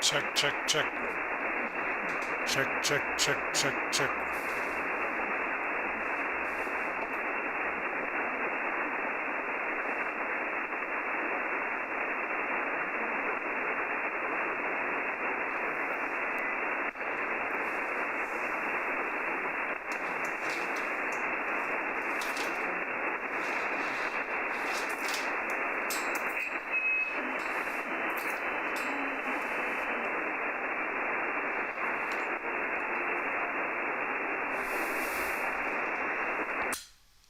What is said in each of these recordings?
Check, check, check. Check, check, check, check, check.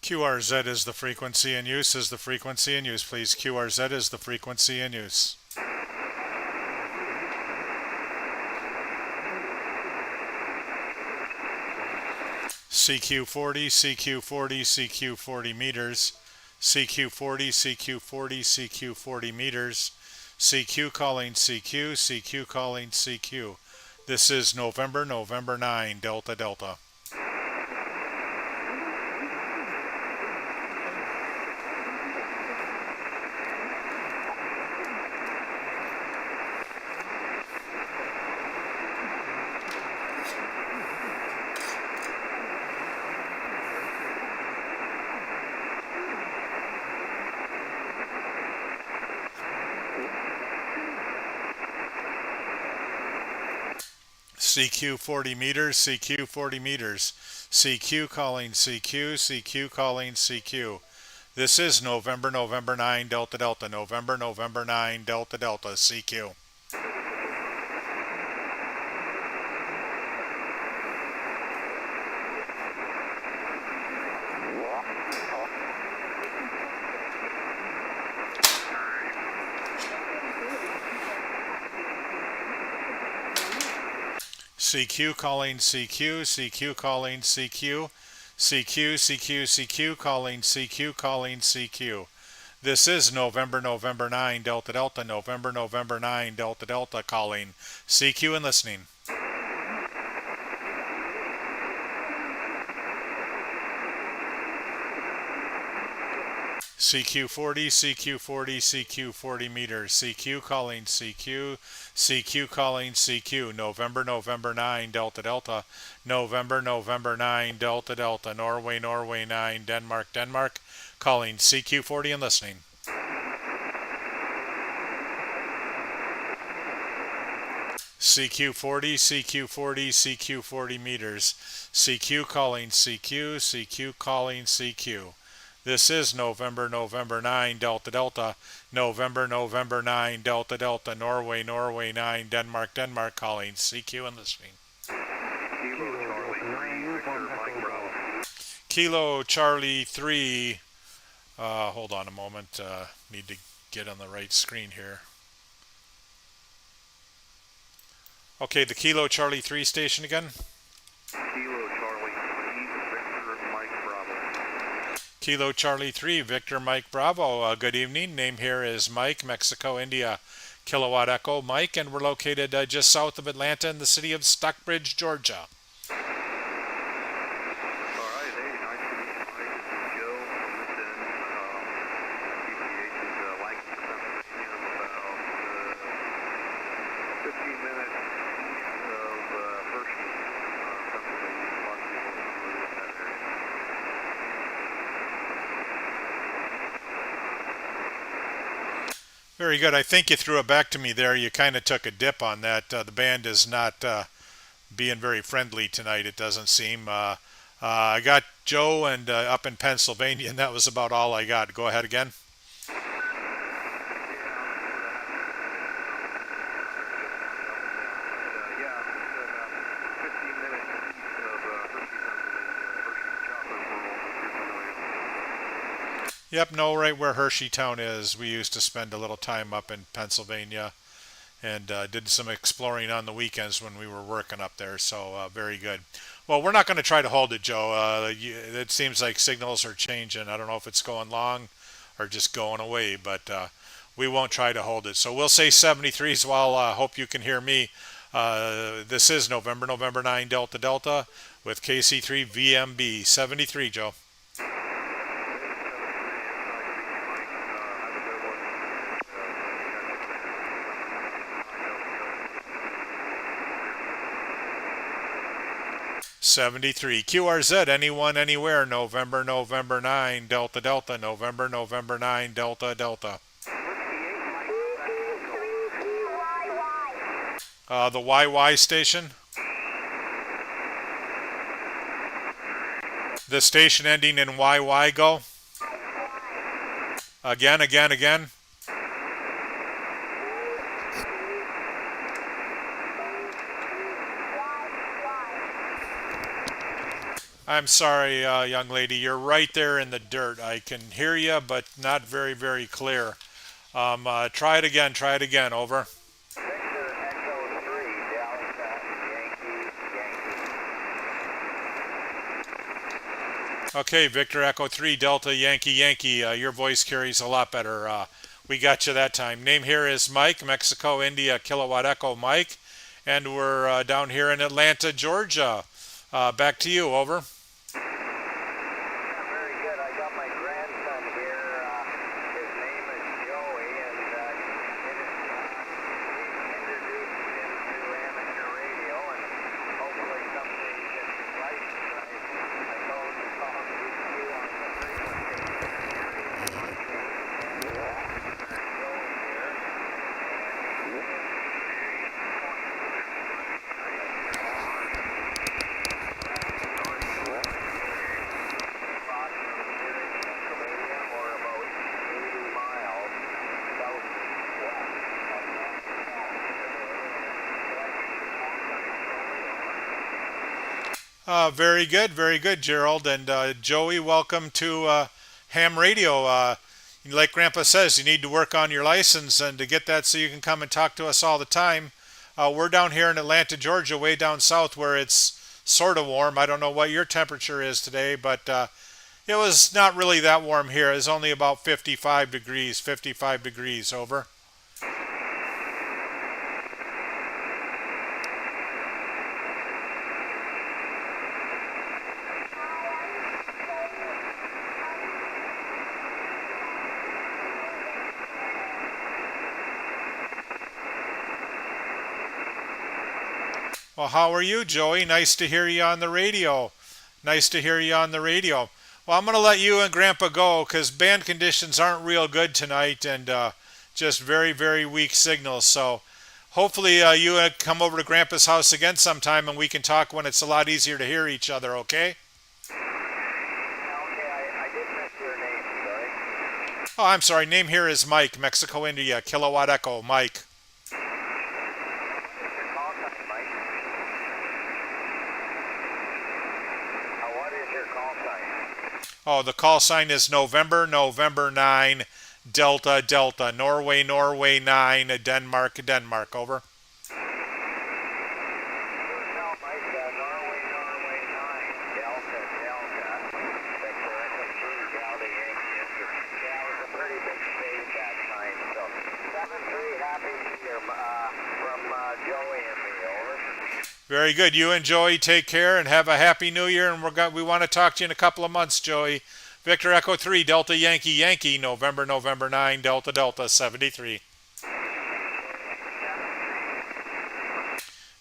QRZ is the frequency in use, is the frequency in use, please. QRZ is the frequency in use. CQ40, CQ40, CQ40 meters. CQ40, CQ40, CQ40 meters. CQ calling CQ, CQ calling CQ. This is November 9, Delta Delta. CQ 40 meters, CQ 40 meters. CQ calling CQ, CQ calling CQ. This is November 9, Delta Delta. November 9, Delta Delta, CQ. CQ calling CQ, CQ calling CQ, CQ, CQ, CQ calling CQ calling CQ. This is November 9, Delta Delta, November 9, Delta Delta calling CQ and listening. CQ40, CQ40, CQ40 meters. CQ calling CQ, CQ calling CQ. November 9, Delta Delta. November 9, Delta Delta. Norway 9, Denmark. Calling CQ40 and listening. CQ40, CQ40, CQ40 meters. CQ calling CQ, CQ calling CQ. This is November 9, Delta Delta. November 9, Delta Delta. Norway 9, Denmark calling CQ and listening. Kilo Charlie 3. Hold on a moment. Need to get on the right screen here. Okay, the Kilo Charlie 3 station again. Kilo Charlie 3, Victor Mike Bravo. Kilo Charlie 3, Victor Mike Bravo. Good evening. Name here is Mike, Mexico, India. Kilowatt Echo Mike, and we're located just south of Atlanta in the city of Stockbridge, Georgia. Very good. I think you threw it back to me there. You kind of took a dip on that. The band is not being very friendly tonight, it doesn't seem. I got Joe and up in Pennsylvania, and that was about all I got. Go ahead again. Yep, know right where Hersheytown is. We used to spend a little time up in Pennsylvania and did some exploring on the weekends when we were working up there, so very good. Well, we're not going to try to hold it, Joe. It seems like signals are changing. I don't know if it's going long or just going away, but we won't try to hold it. So we'll say 73s while I hope you can hear me. This is November 9, Delta Delta with KC3 VMB 73, Joe. 73. QRZ, anyone, anywhere, November, November 9, Delta, Delta, November, November 9, Delta, Delta. The YY station. The station ending in YY, go. Again, again, again. I'm sorry, young lady. You're right there in the dirt. I can hear you, but not very, very clear. Try it again. Try it again. Over. Victor Echo 3, Delta, Yankee, Yankee. Okay, Victor Echo 3, Delta, Yankee, Yankee. Your voice carries a lot better. We got you that time. Name here is Mike, Mexico, India, Kilowatt Echo, Mike. And we're down here in Atlanta, Georgia. Back to you. Over. Very good. I got my grandson here. His name is Joey, and he introduced him to amateur radio, and hopefully someday he gets his license. I told him to call me you on the frequency. Very good, Gerald. And Joey, welcome to Ham Radio. Like Grandpa says, you need to work on your license and to get that so you can come and talk to us all the time. We're down here in Atlanta, Georgia, way down south where it's sort of warm. I don't know what your temperature is today, but it was not really that warm here. It was only about 55 degrees, 55 degrees. Over. Well, how are you, Joey? Nice to hear you on the radio. Nice to hear you on the radio. Well, I'm going to let you and Grandpa go because band conditions aren't real good tonight and just very, very weak signals. So hopefully you come over to Grandpa's house again sometime and we can talk when it's a lot easier to hear each other, okay? Okay, I did miss your name, sorry. Oh, I'm sorry. Name here is Mike, Mexico, India, Kilowatt Echo, Mike. Your call sign, Mike. What is your call sign? Oh, the call sign is November, November 9, Delta, Delta, Norway, Norway 9, Denmark, Denmark. Over. No, Mike, Norway, Norway 9, Delta, Delta, Victor Echo 3, Delta, Yankee. Yeah, it was a pretty big stage that time. So, 7-3, happy New Year from Joey and me, over. Very good. You enjoy, take care, and have a happy new year. And we want to talk to you in a couple of months, Joey. Victor Echo 3, Delta Yankee Yankee, November, November 9, Delta Delta 73.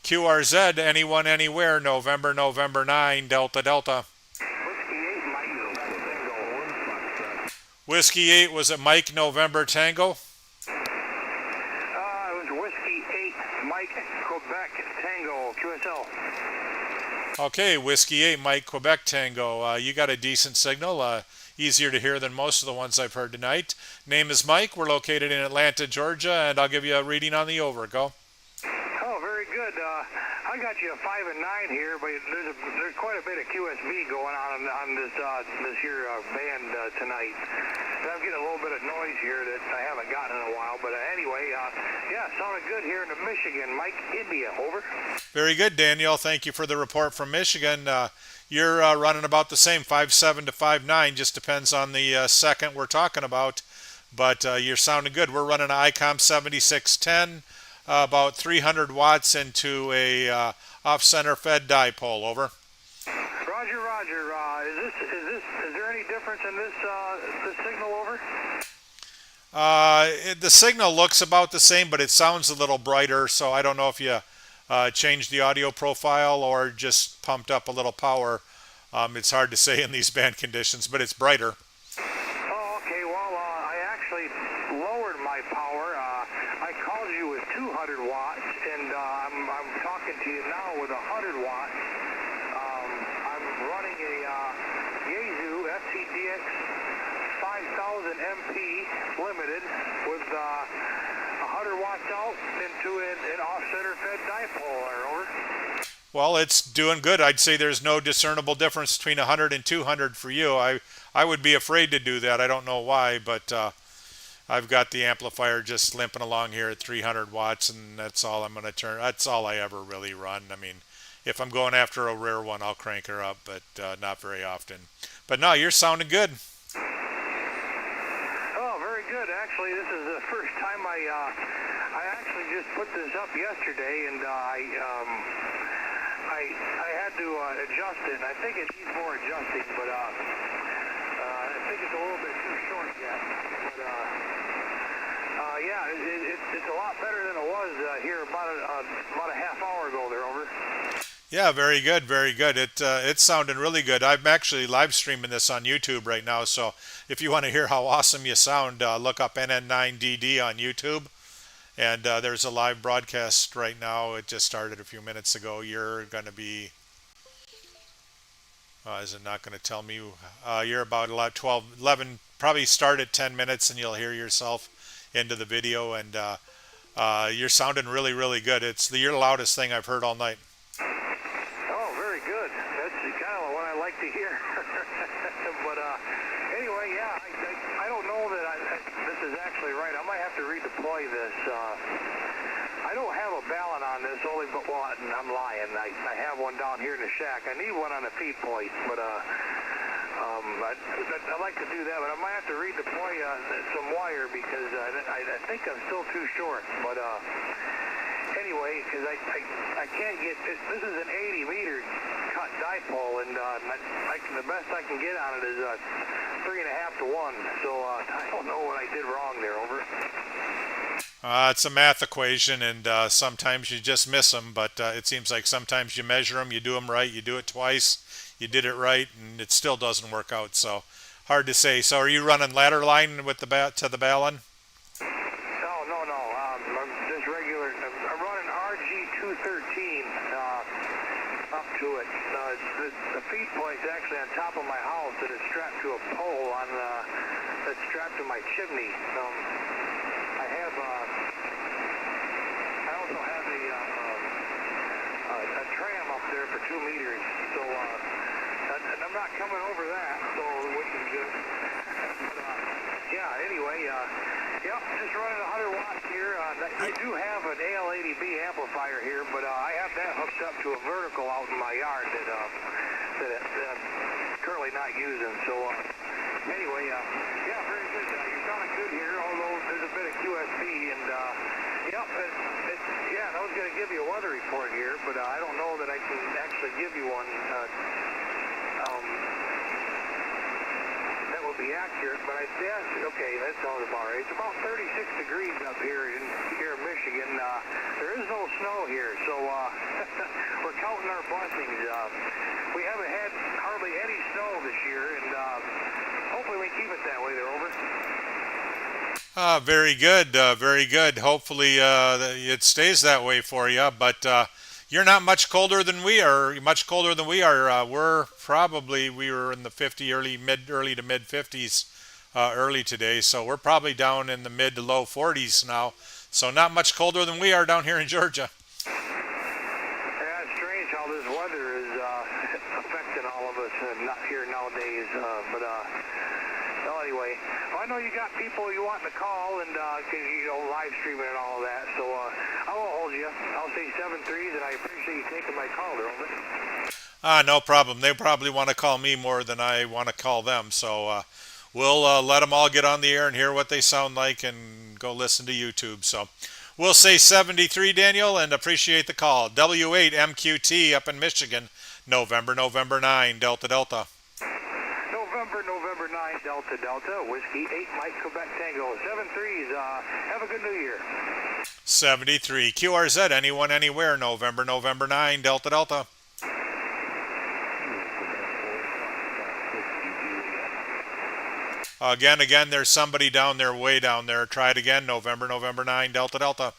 QRZ, anyone, anywhere, November, November 9, Delta Delta. Whiskey 8, Mike, November Tango. Whiskey 8, was it Mike, November Tango? It was Whiskey 8, Mike, Quebec, Tango, QSL. Okay, Whiskey 8, Mike, Quebec Tango. You got a decent signal, easier to hear than most of the ones I've heard tonight. Name is Mike. We're located in Atlanta, Georgia, and I'll give you a reading on the over. Go. Oh, very good. I got you a 5 and 9 here, but there's quite a bit of QSB going on this here band tonight. And I'm getting a little bit of noise here that I haven't gotten in a while. But anyway, yeah, sounded good here in Michigan. Mike, India, over. Very good, Daniel. Thank you for the report from Michigan. You're running about the same, 5.7 to 5.9. Just depends on the second we're talking about. But you're sounding good. We're running an ICOM 7610. About 300 watts into a off-center fed dipole. Over. Roger, Roger. Is there any difference in this signal, over? The signal looks about the same, but it sounds a little brighter. So I don't know if you changed the audio profile or just pumped up a little power. It's hard to say in these band conditions, but it's brighter. Oh, okay. Well, I actually lowered my power. I called you with 200 watts, and I'm talking to you now with 100 watts. I'm running a Yaesu FTDX 5000 MP limited with 100 watts out into an off-center fed dipole there, over. Well, it's doing good. I'd say there's no discernible difference between 100 and 200 for you. I would be afraid to do that. I don't know why, but I've got the amplifier just limping along here at 300 watts, and that's all I'm going to turn. That's all I ever really run. I mean, if I'm going after a rare one, I'll crank her up, but not very often. But no, you're sounding good. Oh, very good. Actually, this is the first time I actually just put this up yesterday, and I had to adjust it. I think it needs more adjusting, but I think it's a little bit too short yet. But yeah, it's a lot better than it was here about a half hour ago there, over. Yeah, very good, very good. It's sounding really good. I'm actually live streaming this on YouTube right now, so if you want to hear how awesome you sound, look up NN9DD on YouTube. And there's a live broadcast right now. It just started a few minutes ago. You're going to be, is it not going to tell me? You're about 12, 11, probably start at 10 minutes and you'll hear yourself into the video. And you're sounding really, really good. You're the loudest thing I've heard all night. Oh, very good. That's kind of what I like to hear. But anyway, yeah, I don't know that this is actually right. I might have to redeploy this. I don't have a ballon on this, only but well, I'm lying. I have one down here in the shack. I need one on the feed point, but I'd like to do that, but I might have to redeploy some wire because I think I'm still too short. But anyway, because I can't get this is an 80 meter cut dipole, and the best I can get on it is 3.5 to 1. So I don't know what I did wrong there, over. It's a math equation, and sometimes you just miss them, but it seems like sometimes you measure them, you do them right, you do it twice, you did it right, and it still doesn't work out. So hard to say. So are you running ladder line with to the ballon? No. I'm just regular. I'm running RG213 up to it. The feed point's actually on top of my house, and it's strapped to a pole that's strapped to my chimney. I also have a tram up there for 2 meters, so and I'm not coming over that, so which is good. But, yeah. Anyway, yeah, just running 100 watts here. I do have an AL80B amplifier here, but I have that hooked up to a vertical out in my yard that I'm currently not using. So anyway, yeah, very good. You're sounding good here, although there's a bit of QSB, and yep, yeah, and I was going to give you a weather report here, but I don't know that I can actually give you one that will be accurate, but I guess, okay, that sounds about right. It's about 36 degrees up here in Michigan. There is no snow here, so we're counting our blessings. We haven't had hardly any snow this year, and hopefully we keep it that way. They're over. Very good, very good. Hopefully it stays that way for you, but you're not much colder than we are. Much colder than we are. We were in the 50, early to mid 50s early today, so we're probably down in the mid to low 40s now. So not much colder than we are down here in Georgia. Yeah, it's strange how this weather is affecting all of us not here nowadays. But well, anyway, I know you got people you want to call and live streaming and all of that. So I won't hold you. I'll say 7-3s, and I appreciate you taking my call, over. No problem. They probably want to call me more than I want to call them. So we'll let them all get on the air and hear what they sound like and go listen to YouTube. So we'll say 73, Daniel, and appreciate the call. W8MQT up in Michigan, November 9, Delta Delta. November 9, Delta Delta, Whiskey 8, Mike, Quebec Tango, 7-3s. Have a good New Year. 73. QRZ, anyone, anywhere, November, November 9, Delta, Delta. Again, there's somebody down there, way down there. Try it again, November, November 9, Delta, Delta.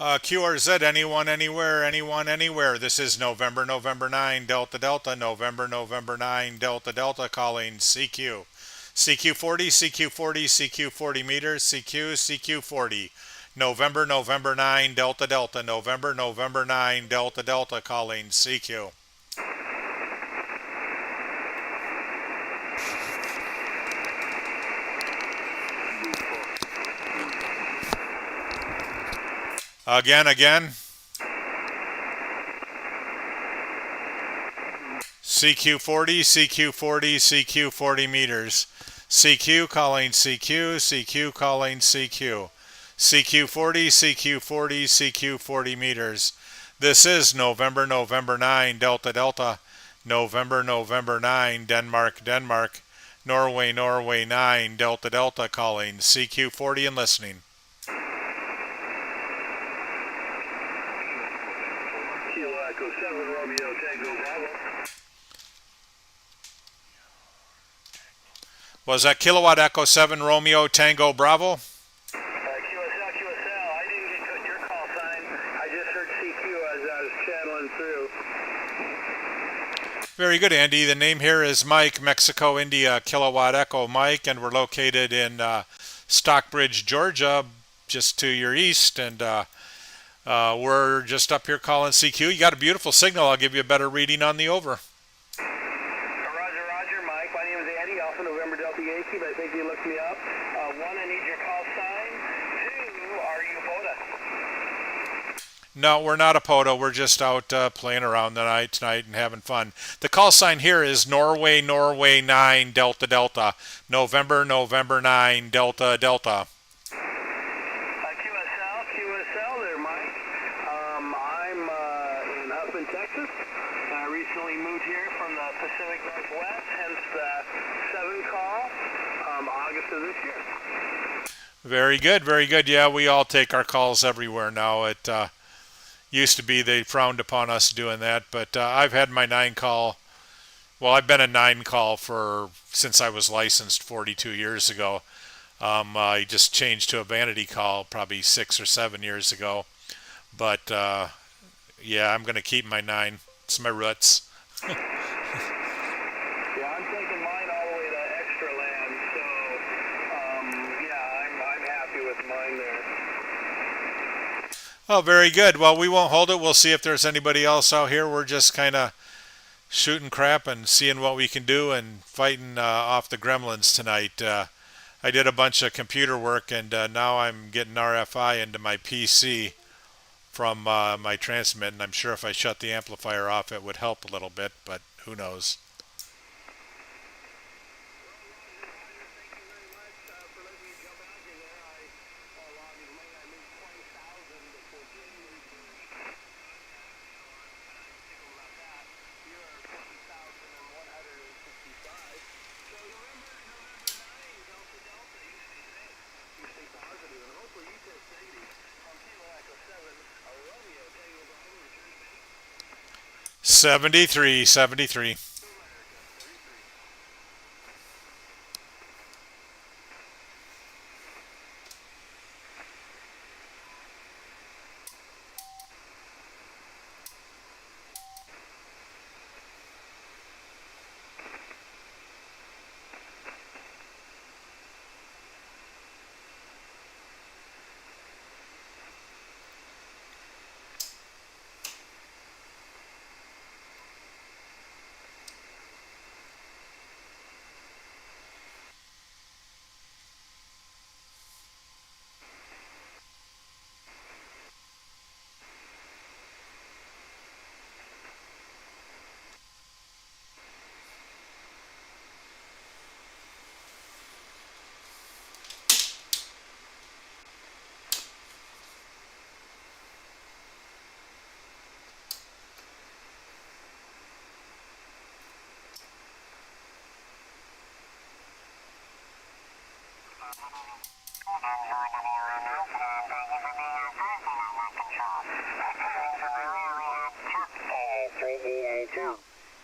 QRZ, anyone, anywhere, anyone, anywhere. This is November, November 9, Delta, Delta, November, November 9, Delta, Delta, calling CQ. CQ 40, CQ 40, CQ 40 meters, CQ, CQ 40. November, November 9, Delta, Delta, November, November 9, Delta, Delta, calling CQ. Again. CQ 40, CQ 40, CQ 40 meters. CQ calling CQ, CQ calling CQ. CQ 40, CQ 40, CQ 40 meters. This is November, November 9, Delta, Delta. November, November 9, Denmark, Denmark. Norway, Norway 9, Delta, Delta, calling CQ 40 and listening. Echo 7 Romeo Tango Bravo. Was that Kilowatt Echo 7 Romeo Tango Bravo? QSL, I didn't get your call sign. I just heard CQ as I was channeling through. Very good, Andy. The name here is Mike, Mexico, India, Kilowatt Echo Mike, and we're located in Stockbridge, Georgia, just to your east, and we're just up here calling CQ. You got a beautiful signal. I'll give you a better reading on the over. Roger, Mike. My name is Andy, Alpha November Delta Yankee, but I think you looked me up. One, I need your call sign. Two, are you POTA? No, we're not a POTA. We're just out playing around tonight and having fun. The call sign here is Norway, Norway 9, Delta, Delta. November, November 9, Delta, Delta. QSL there, Mike. I'm in Huffman, Texas. I recently moved here from the Pacific Northwest, hence the 7 call, August of this year. Very good, very good. Yeah, we all take our calls everywhere now. It used to be they frowned upon us doing that, but I've had my 9 call. Well, I've been a 9 call since I was licensed 42 years ago. I just changed to a vanity call probably 6 or 7 years ago. But yeah, I'm going to keep my 9. It's my roots. Yeah, I'm taking mine all the way to extra land, so yeah, I'm happy with mine there. Oh, very good. Well, we won't hold it. We'll see if there's anybody else out here. We're just kind of shooting crap and seeing what we can do and fighting off the gremlins tonight. I did a bunch of computer work and now I'm getting RFI into my PC from my transmit, and I'm sure if I shut the amplifier off it would help a little bit, but who knows. 73, 73.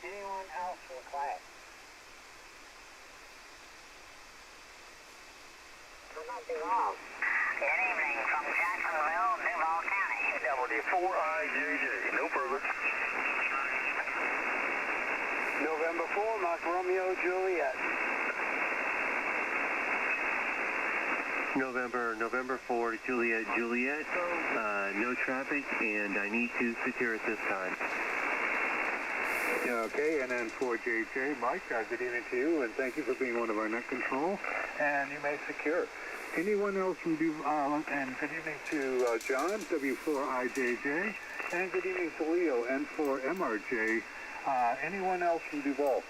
Anyone else in class? Could not be wrong. Good evening from Jacksonville, Duval County. WD4IJJ, no further. November 4, Mark Romeo, Juliet. November 4, Juliet. No traffic, and I need to secure it this time. Okay, and then for JJ, Mike, good evening to you, and thank you for being one of our net control. And you may secure. Anyone else from Duval, and good evening to John, W4IJJ, and good evening to Leo, N4MRJ. Anyone else from Duval?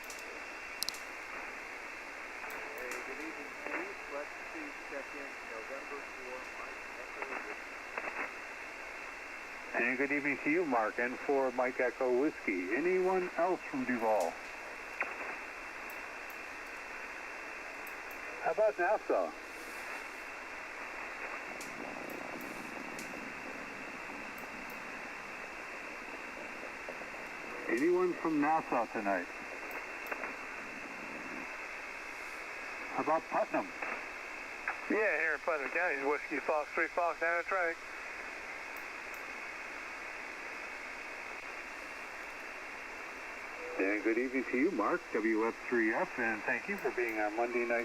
Hey, good evening, Steve. Let's see, check in November 4, Mike Echo Whiskey. And good evening to you, Mark, N4 Mike Echo Whiskey. Anyone else from Duval? How about Nassau? Anyone from Nassau tonight? How about Putnam? Yeah, here in Putnam County, Whiskey Fox 3 Fox down the track. And good evening to you, Mark, WF3F, and thank you for being on Monday night.